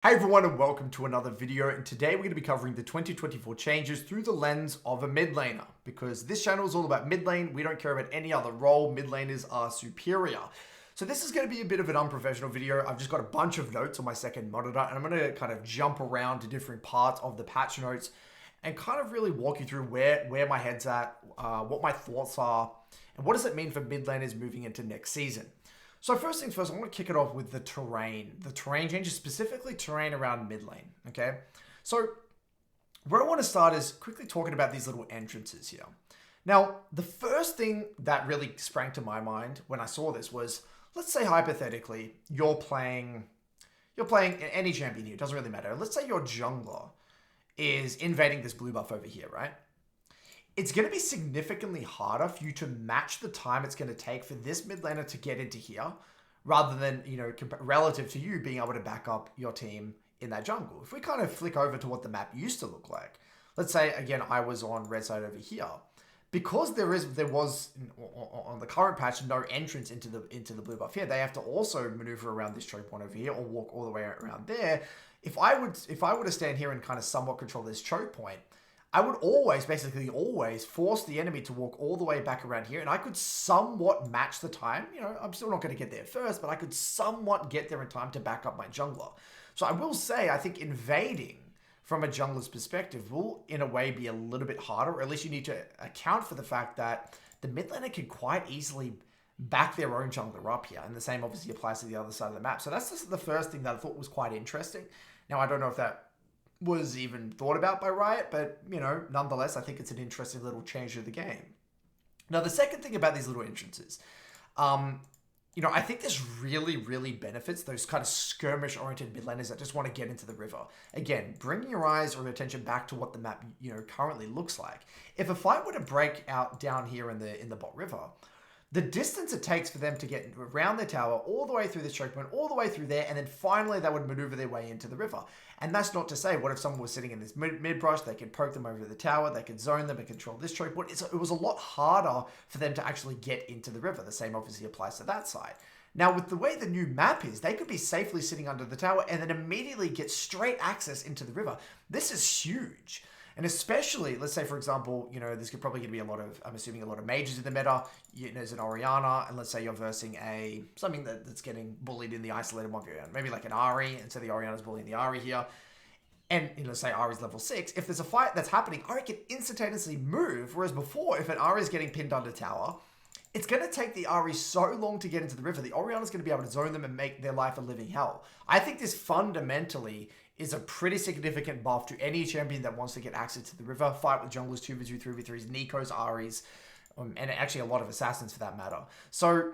Hey everyone and welcome to another video, and today we're going to be covering the 2024 changes through the lens of a mid laner, because this channel is all about mid lane. We don't care about any other role. Mid laners are superior. So this is going to be a bit of an unprofessional video. I've just got a bunch of notes on my second monitor and I'm going to kind of jump around to different parts of the patch notes and kind of really walk you through where my head's at, what my thoughts are, and what does it mean for mid laners moving into next season. So first things first, I want to kick it off with the terrain. The terrain changes, specifically terrain around mid lane, okay? So where I want to start is quickly talking about these little entrances here. Now, the first thing that really sprang to my mind when I saw this was, let's say hypothetically, you're playing any champion here, it doesn't really matter. Let's say your jungler is invading this blue buff over here, right? It's going to be significantly harder for you to match the time it's going to take for this mid laner to get into here, rather than, relative to you being able to back up your team in that jungle. If we kind of flick over to what the map used to look like, let's say, again, I was on red side over here. Because there was on the current patch no entrance into the blue buff here, they have to also maneuver around this choke point over here or walk all the way around there. If I were to stand here and kind of somewhat control this choke point, I would basically always force the enemy to walk all the way back around here, and I could somewhat match the time. I'm still not going to get there first, but I could somewhat get there in time to back up my jungler. So I will say, I think invading from a jungler's perspective will, in a way, be a little bit harder, or at least you need to account for the fact that the mid laner can quite easily back their own jungler up here, and the same obviously applies to the other side of the map. So that's just the first thing that I thought was quite interesting. Now, I don't know if that was even thought about by Riot, but, nonetheless, I think it's an interesting little change to the game. Now, the second thing about these little entrances, I think this really, really benefits those kind of skirmish-oriented mid laners that just want to get into the river. Again, bringing your eyes or your attention back to what the map, currently looks like. If a fight were to break out down here in the bot river, the distance it takes for them to get around their tower, all the way through the choke point, all the way through there, and then finally they would maneuver their way into the river. And that's not to say, what if someone was sitting in this mid-brush, they could poke them over the tower, they could zone them and control this choke point. It was a lot harder for them to actually get into the river. The same obviously applies to that side. Now, with the way the new map is, they could be safely sitting under the tower and then immediately get straight access into the river. This is huge. And especially, let's say, for example, there's probably going to be I'm assuming a lot of mages in the meta. There's an Orianna, and let's say you're versing something that's getting bullied in the isolated 1v1. Maybe like an Ari, and so the Orianna's bullying the Ari here. And, let's say Ari's level 6. If there's a fight that's happening, Ari can instantaneously move, whereas before, if an Ari is getting pinned under tower, it's going to take the Ari so long to get into the river. The Orianna's going to be able to zone them and make their life a living hell. I think this fundamentally is a pretty significant buff to any champion that wants to get access to the river, fight with junglers, 2v2, 3v3s, Nikos, Aris, and actually a lot of assassins for that matter. So,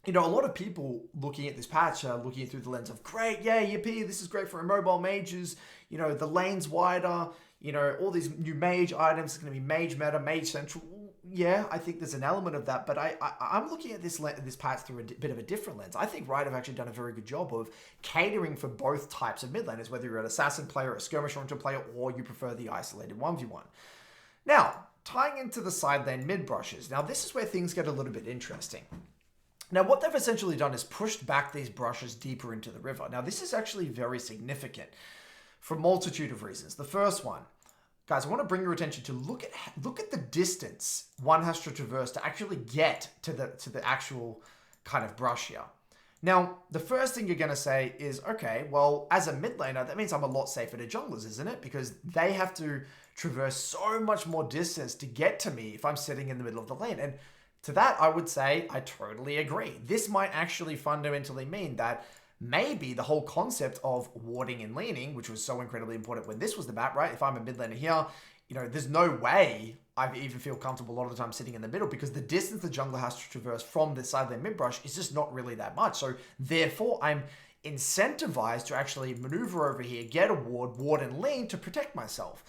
a lot of people looking at this patch are looking at it through the lens of, great, yeah, yippee, this is great for immobile mages, the lane's wider, all these new mage items, it's going to be mage meta, mage central. Yeah, I think there's an element of that, but I'm looking at this patch through a bit of a different lens. I think Riot have actually done a very good job of catering for both types of mid laners, whether you're an assassin player, a skirmish-oriented player, or you prefer the isolated 1v1. Now, tying into the side lane mid brushes. Now, this is where things get a little bit interesting. Now, what they've essentially done is pushed back these brushes deeper into the river. Now, this is actually very significant for a multitude of reasons. The first one, guys, I want to bring your attention to look at the distance one has to traverse to actually get to the actual kind of brush here. Now, the first thing you're going to say is, okay, well, as a mid laner, that means I'm a lot safer to junglers, isn't it? Because they have to traverse so much more distance to get to me if I'm sitting in the middle of the lane. And to that, I would say I totally agree. This might actually fundamentally mean that maybe the whole concept of warding and leaning, which was so incredibly important when this was the map, right? If I'm a mid laner here, there's no way I even feel comfortable a lot of the time sitting in the middle, because the distance the jungler has to traverse from the side lane mid brush is just not really that much. So therefore, I'm incentivized to actually maneuver over here, get a ward and lean to protect myself.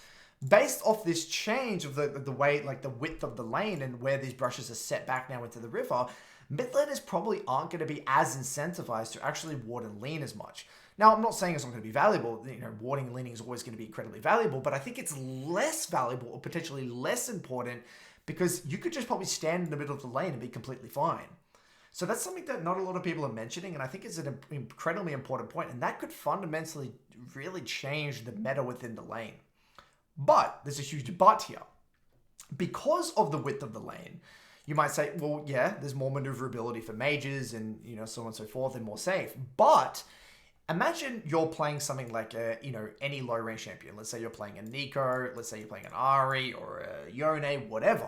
Based off this change of the way, like the width of the lane and where these brushes are set back now into the river, mid laners probably aren't going to be as incentivized to actually ward and lean as much. Now, I'm not saying it's not going to be valuable. Warding and leaning is always going to be incredibly valuable, but I think it's less valuable or potentially less important because you could just probably stand in the middle of the lane and be completely fine. So that's something that not a lot of people are mentioning, and I think is an incredibly important point, and that could fundamentally really change the meta within the lane. But there's a huge but here. Because of the width of the lane, you might say, well, yeah, there's more maneuverability for mages and, so on and so forth and more safe. But imagine you're playing something like any low range champion. Let's say you're playing a Nico, let's say you're playing an Ari or a Yone, whatever.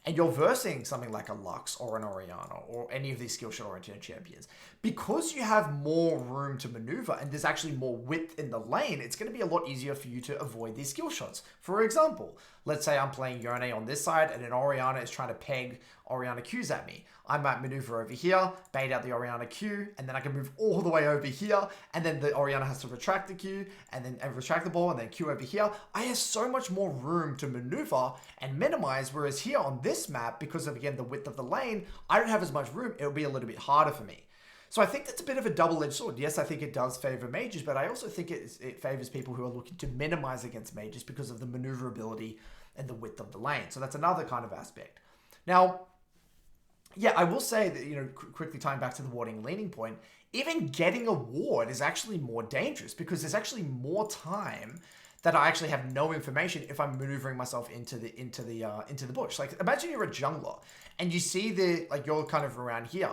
And you're versing something like a Lux or an Orianna or any of these skill shot oriented champions. Because you have more room to maneuver and there's actually more width in the lane, it's going to be a lot easier for you to avoid these skill shots. For example, let's say I'm playing Yone on this side and an Orianna is trying to peg Orianna Qs at me. I might maneuver over here, bait out the Orianna Q, and then I can move all the way over here, and then the Orianna has to retract the Q, and then retract the ball, and then Q over here. I have so much more room to maneuver and minimize, whereas here on this map, because of, again, the width of the lane, I don't have as much room. It'll be a little bit harder for me. So I think that's a bit of a double-edged sword. Yes, I think it does favor mages, but I also think it favors people who are looking to minimize against mages because of the maneuverability and the width of the lane. So that's another kind of aspect. Now, yeah, I will say that, quickly tying back to the warding leaning point, even getting a ward is actually more dangerous because there's actually more time that I actually have no information if I'm maneuvering myself into the bush. Like, imagine you're a jungler and you see you're kind of around here.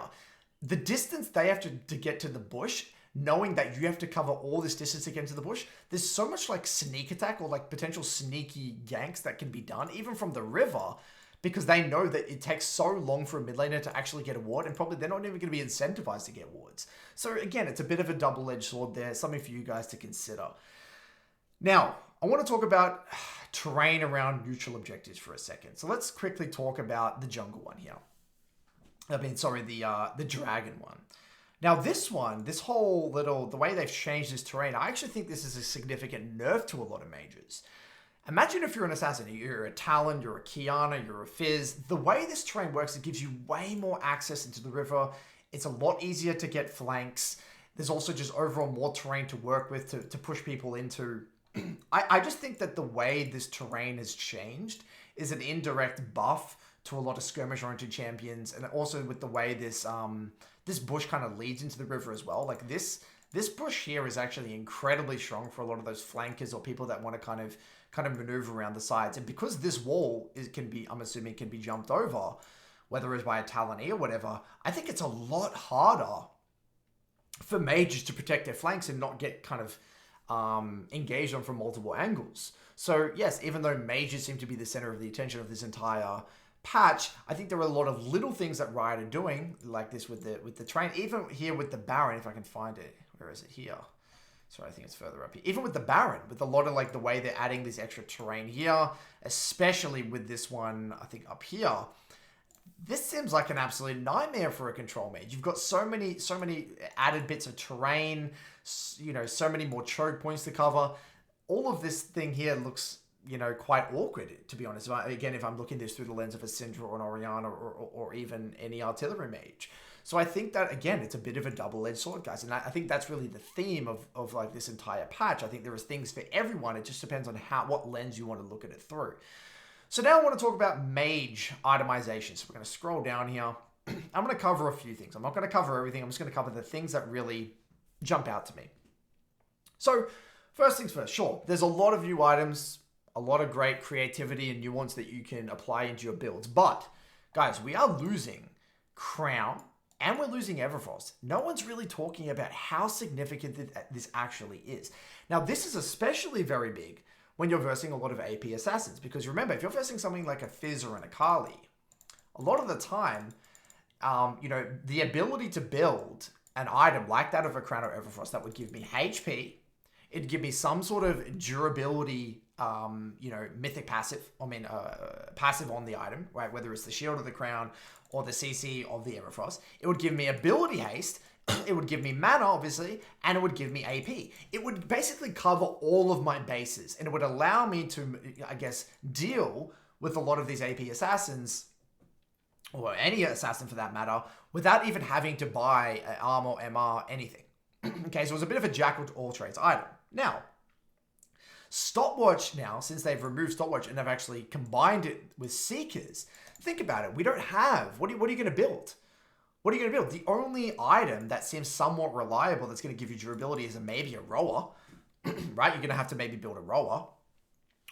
The distance they have to get to the bush, knowing that you have to cover all this distance to get into the bush, there's so much like sneak attack or like potential sneaky ganks that can be done, even from the river, because they know that it takes so long for a mid laner to actually get a ward, and probably they're not even going to be incentivized to get wards. So again, it's a bit of a double-edged sword there, something for you guys to consider. Now, I want to talk about terrain around neutral objectives for a second. So let's quickly talk about the jungle one here. The dragon one. Now this one, the way they've changed this terrain, I actually think this is a significant nerf to a lot of mages. Imagine if you're an assassin, you're a Talon, you're a Kiana, you're a Fizz. The way this terrain works, it gives you way more access into the river. It's a lot easier to get flanks. There's also just overall more terrain to work with to push people into. I just think that the way this terrain has changed is an indirect buff to a lot of skirmish-oriented champions, and also with the way this bush kind of leads into the river as well. Like this bush here is actually incredibly strong for a lot of those flankers or people that want to kind of maneuver around the sides. And because this wall I'm assuming can be jumped over, whether it's by a Talon E or whatever, I think it's a lot harder for mages to protect their flanks and not get kind of engaged on from multiple angles. So yes, even though mages seem to be the center of the attention of this entire patch, I think there are a lot of little things that Riot are doing, like this with the terrain. Even here with the Baron, if I can find it. Where is it here? Sorry, I think it's further up here. Even with the Baron, with a lot of like the way they're adding this extra terrain here, especially with this one, I think up here, this seems like an absolute nightmare for a control mage. You've got so many added bits of terrain, so many more choke points to cover. All of this thing here looks, quite awkward, to be honest. Again, if I'm looking this through the lens of a Syndra or an Orianna or even any artillery mage. So I think that, again, it's a bit of a double-edged sword, guys. And I think that's really the theme of like this entire patch. I think there is things for everyone. It just depends on what lens you want to look at it through. So now I want to talk about mage itemization. So we're going to scroll down here. I'm going to cover a few things. I'm not going to cover everything. I'm just going to cover the things that really jump out to me. So first things first, sure, there's a lot of new items, a lot of great creativity and nuance that you can apply into your builds. But guys, we are losing Crown and we're losing Everfrost. No one's really talking about how significant this actually is. Now, this is especially very big when you're versing a lot of AP assassins, because remember, if you're versing something like a Fizz or an Akali, a lot of the time, the ability to build an item like that of a Crown or Everfrost that would give me HP, it'd give me some sort of durability, mythic passive, passive on the item, right? Whether it's the shield of the Crown or the CC of the Everfrost. It would give me ability haste, it would give me mana, obviously, and it would give me AP. It would basically cover all of my bases, and it would allow me to, I guess, deal with a lot of these AP assassins, or any assassin for that matter, without even having to buy armor, MR, anything. Okay, so it was a bit of a jack of all trades item. Now, Stopwatch now, since they've removed Stopwatch and they've actually combined it with Seekers, think about it. We don't have, what are you going to build? what are you going to build? The only item that seems somewhat reliable that's going to give you durability is maybe a rower, right? You're going to have to maybe build a rower.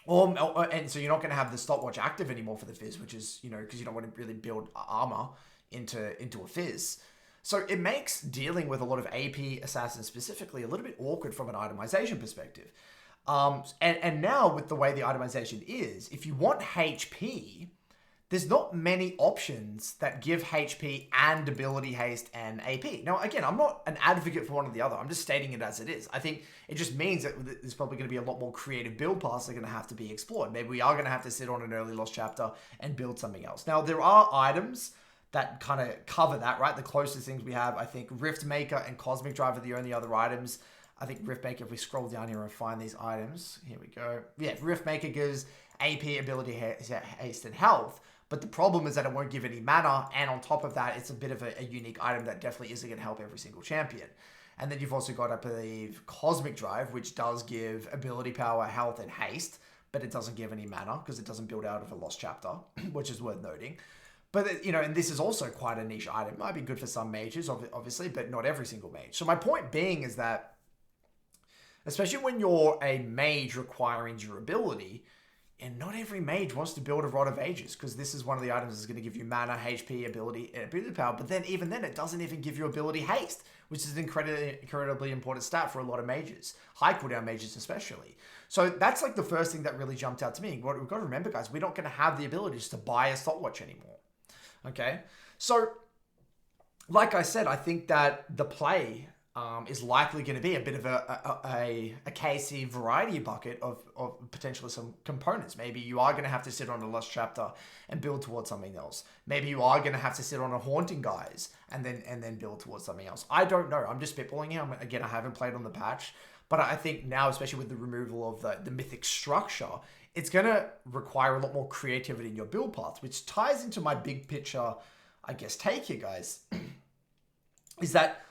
And so you're not going to have the stopwatch active anymore for the Fizz, which is, because you don't want to really build armor into a Fizz. So it makes dealing with a lot of AP assassins specifically a little bit awkward from an itemization perspective. And now with the way the itemization is, if you want HP, there's not many options that give HP and ability haste and AP. Now, again, I'm not an advocate for one or the other. I'm just stating it as it is. I think it just means that there's probably going to be a lot more creative build paths that are going to have to be explored. Maybe we are going to have to sit on an early lost chapter and build something else. Now, there are items that kind of cover that, right? The closest things we have, I think Rift Maker and Cosmic Drive are the only other items. I think Rift Maker, if we scroll down here and find these items, here we go. Yeah, Rift Maker gives AP, ability haste, and health. But the problem is that it won't give any mana, and on top of that, it's a bit of a unique item that definitely isn't going to help every single champion. And then you've also got, I believe, Cosmic Drive, which does give ability power, health, and haste, but it doesn't give any mana because it doesn't build out of a lost chapter, which is worth noting. But, and this is also quite a niche item. It might be good for some mages, obviously, but not every single mage. So my point being is that, especially when you're a mage requiring durability, and not every mage wants to build a Rod of Ages, because this is one of the items that's going to give you mana, HP, ability, and ability power. But then, even then, it doesn't even give you ability haste, which is an incredibly important stat for a lot of mages. High cooldown mages especially. So that's like the first thing that really jumped out to me. What we've got to remember, guys, we're not going to have the ability just to buy a stopwatch anymore. Okay? So, like I said, I think that the play is likely going to be a bit of a KC variety bucket of potentially some components. Maybe you are going to have to sit on a Lost Chapter and build towards something else. Maybe you are going to have to sit on a Haunting Guise and then build towards something else. I don't know. I'm just spitballing here. Again, I haven't played on the patch, but I think now, especially with the removal of the mythic structure, it's going to require a lot more creativity in your build path, which ties into my big picture, I guess, take here, guys, is that,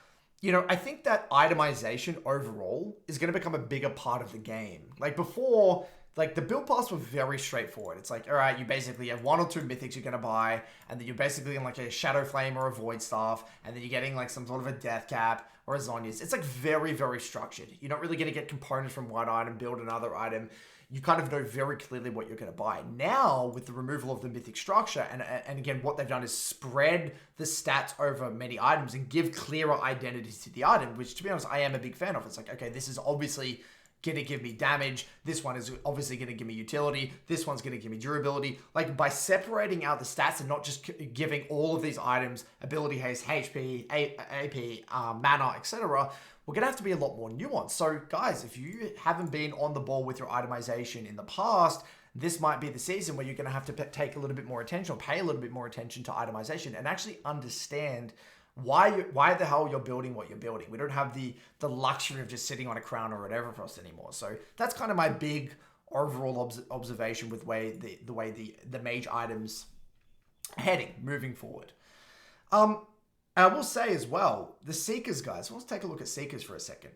I think that itemization overall is going to become a bigger part of the game. Like before, like the build paths were very straightforward. It's like, all right, you basically have one or two mythics you're going to buy, and then you're basically in like a Shadow Flame or a Void Staff, and then you're getting like some sort of a Death Cap or a Zhonya's. It's like very, very structured. You're not really going to get components from one item, build another item. You kind of know very clearly what you're going to buy. Now, with the removal of the mythic structure, and again, what they've done is spread the stats over many items and give clearer identities to the item, which, to be honest, I am a big fan of. It's like, okay, this is obviously going to give me damage. This one is obviously going to give me utility. This one's going to give me durability. Like, by separating out the stats and not just giving all of these items ability haste, HP, AP, mana, etc., we're going to have to be a lot more nuanced. So, guys, if you haven't been on the ball with your itemization in the past, this might be the season where you're going to have to take a little bit more attention, or pay a little bit more attention to itemization, and actually understand why the hell you're building what you're building. We don't have the luxury of just sitting on a crown or an Everfrost anymore. So that's kind of my big overall observation with the way the mage items are heading moving forward. I will say as well, the Seekers, guys. Let's take a look at Seekers for a second.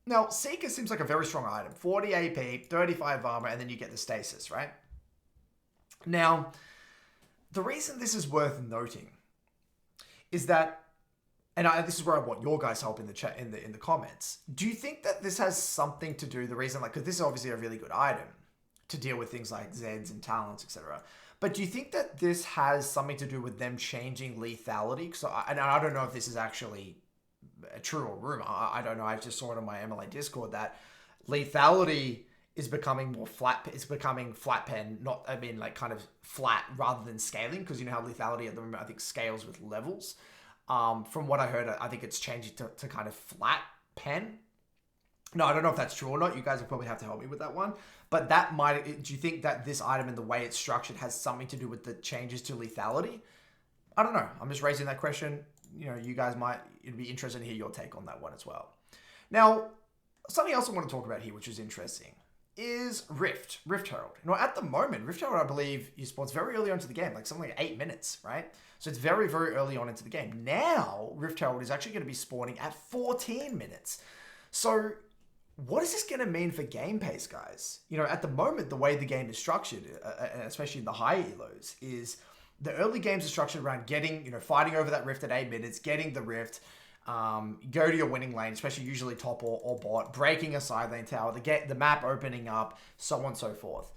Now, Seeker seems like a very strong item. 40 AP, 35 armor, and then you get the stasis, right? Now, the reason this is worth noting is that, and this is where I want your guys' help in the chat, in the comments. Do you think that this has something to do, the reason, like, because this is obviously a really good item to deal with things like Zeds and talents, etc. But do you think that this has something to do with them changing lethality? And I don't know if this is actually true or rumor. I don't know. I just saw it on my MLA Discord that lethality is becoming more flat. It's becoming flat pen, like kind of flat rather than scaling. Because you know how lethality at the moment, I think, scales with levels. From what I heard, I think it's changing to kind of flat pen. No, I don't know if that's true or not. You guys will probably have to help me with that one. But that might, do you think that this item and the way it's structured has something to do with the changes to lethality? I don't know. I'm just raising that question. You guys it'd be interesting to hear your take on that one as well. Now, something else I want to talk about here, which is interesting, is Rift Herald. At the moment, Rift Herald, I believe, you spawns very early onto the game, like something like 8 minutes, right? So it's very, very early on into the game. Now, Rift Herald is actually going to be spawning at 14 minutes. So what is this going to mean for game pace, guys? At the moment, the way the game is structured, especially in the high elos, is the early games are structured around getting, fighting over that rift at 8 minutes, getting the rift, go to your winning lane, especially usually top or bot, breaking a side lane tower, the map opening up, so on and so forth.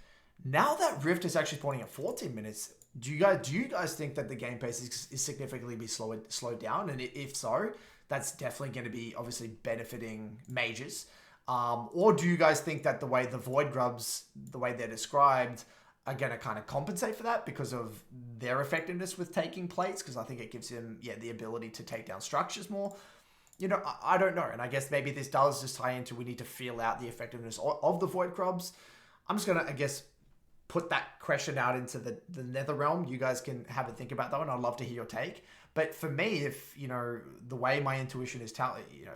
Now that rift is actually spawning at 14 minutes, do you guys think that the game pace is significantly slowed down? And if so, that's definitely going to be obviously benefiting mages. Or do you guys think that the way the void grubs, the way they're described, are going to kind of compensate for that because of their effectiveness with taking plates? Because I think it gives him, the ability to take down structures more. I don't know. And I guess maybe this does just tie into we need to feel out the effectiveness of the void grubs. I'm just going to, I guess, put that question out into the nether realm. You guys can have a think about that one. I'd love to hear your take. But for me, if, the way my intuition is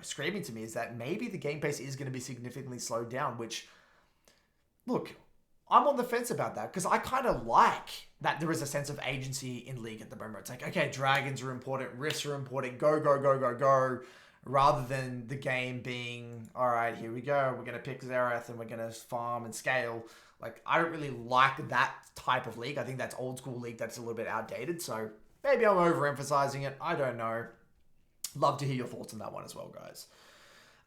screaming to me is that maybe the game pace is going to be significantly slowed down, which, look, I'm on the fence about that because I kind of like that there is a sense of agency in League at the moment. It's like, okay, dragons are important, rifts are important, go, go, go, go, go, rather than the game being, all right, here we go, we're going to pick Xerath and we're going to farm and scale. Like, I don't really like that type of League. I think that's old school League that's a little bit outdated. So maybe I'm overemphasizing it. I don't know. Love to hear your thoughts on that one as well, guys.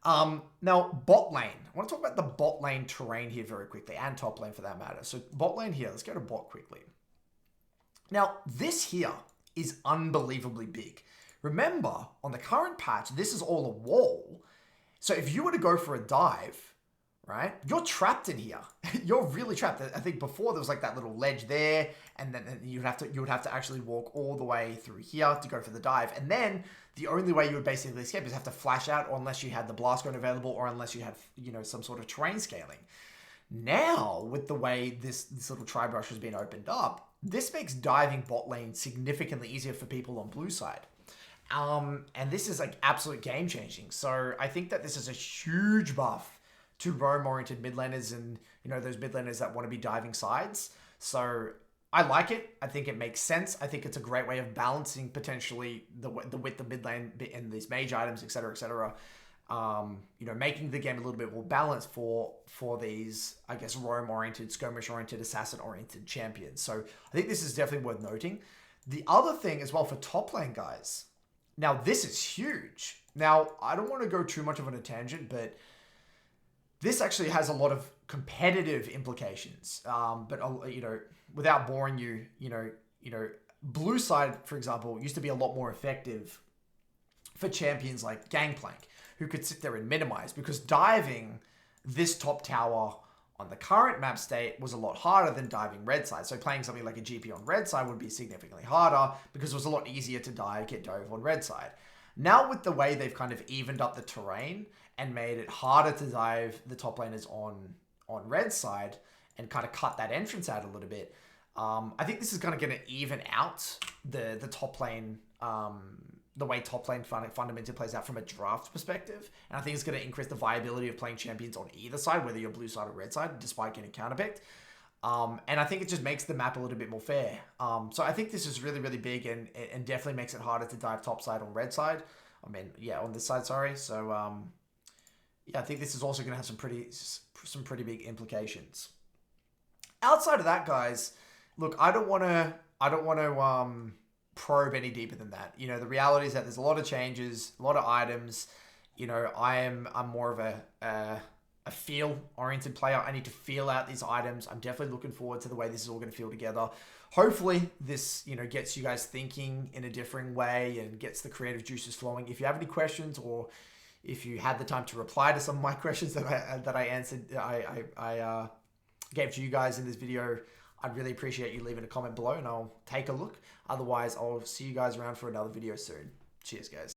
Now, bot lane. I want to talk about the bot lane terrain here very quickly, and top lane for that matter. So bot lane here, let's go to bot quickly. Now, this here is unbelievably big. Remember, on the current patch, this is all a wall. So if you were to go for a dive, right, you're trapped in here. You're really trapped. I think before there was like that little ledge there, and then you would have to actually walk all the way through here to go for the dive. And then the only way you would basically escape is have to flash out, or unless you had the blast gun available, or unless you had, some sort of terrain scaling. Now, with the way this little tri-brush has been opened up, this makes diving bot lane significantly easier for people on blue side. And this is like absolute game changing. So I think that this is a huge buff to roam-oriented mid laners and, those mid laners that want to be diving sides. So I like it. I think it makes sense. I think it's a great way of balancing potentially the width of mid lane and these mage items, et cetera, et cetera. Making the game a little bit more balanced for these, I guess, roam-oriented, skirmish-oriented, assassin-oriented champions. So I think this is definitely worth noting. The other thing as well for top lane guys, now this is huge. Now, I don't want to go too much of on a tangent, but this actually has a lot of competitive implications. But without boring you, blue side, for example, used to be a lot more effective for champions like Gangplank, who could sit there and minimize, because diving this top tower on the current map state was a lot harder than diving red side. So playing something like a GP on red side would be significantly harder because it was a lot easier to get dove on red side. Now with the way they've kind of evened up the terrain and made it harder to dive the top laners on red side and kind of cut that entrance out a little bit, I think this is kind of going to even out the top lane, the way top lane fundamentally plays out from a draft perspective. And I think it's going to increase the viability of playing champions on either side, whether you're blue side or red side, despite getting counterpicked. And I think it just makes the map a little bit more fair. So I think this is really, really big and definitely makes it harder to dive top side on red side. On this side, sorry. So, I think this is also going to have some pretty big implications. Outside of that, guys, look, I don't want to probe any deeper than that. The reality is that there's a lot of changes, a lot of items. I'm more of a feel-oriented player. I need to feel out these items. I'm definitely looking forward to the way this is all going to feel together. Hopefully, this gets you guys thinking in a different way and gets the creative juices flowing. If you have any questions, or if you had the time to reply to some of my questions that I answered, I gave to you guys in this video, I'd really appreciate you leaving a comment below, and I'll take a look. Otherwise, I'll see you guys around for another video soon. Cheers, guys.